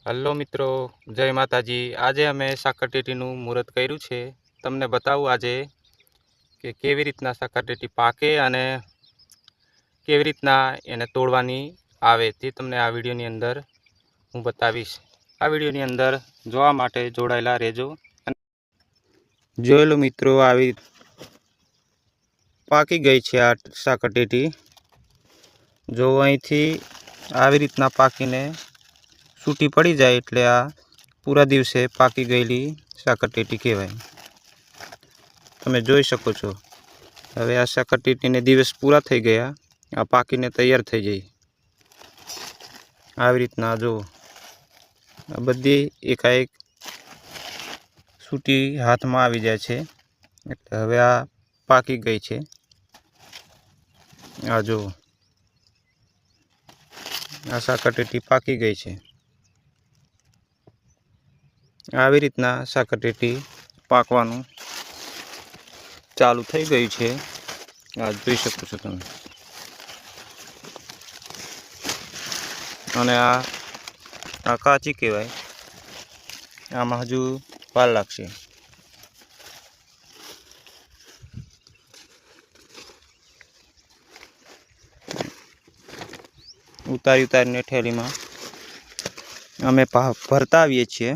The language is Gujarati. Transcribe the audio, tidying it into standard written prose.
હલો મિત્રો, જય માતાજી। આજે અમે સાકરટેટીનું મુહૂર્ત કર્યું છે। તમને બતાવું આજે કે કેવી રીતના સાકરટેટી પાકે અને કેવી રીતના એને તોડવાની આવે તે તમને આ વિડીયોની અંદર હું બતાવીશ। આ વિડીયોની અંદર જોવા માટે જોડાયેલા રહેજો। જોઈ લો મિત્રો, આવી પાકી ગઈ છે આ સાકરટેટી। જો અહીંથી આવી રીતના પાકીને छूटी पड़ी जाए एटले आ पूरा दिवसे पाकी गयेली साकरटेटी कहेवाय। तमे जोई शको छो। हवे आ साकरटेटीने दिवस पूरा थई गया, आ पाकीने तैयार थई गई। આવી રીતના જો આ બધી એકાએક છૂટી હાથમાં આવી જાય છે એટલે હવે આ પાકી ગઈ છે। આ જો આ સાકરટેટી પાકી ગઈ છે। આવી રીતના સાકરટેટી પાકવાનું ચાલુ થઈ ગયું છે। આ જોઈ શકો છો તમે। અને આ કાચી કહેવાય, આમાં હજુ વાર લાગશે। ઉતારી ઉતારીને થેલીમાં અમે ભરતા આવીએ છીએ।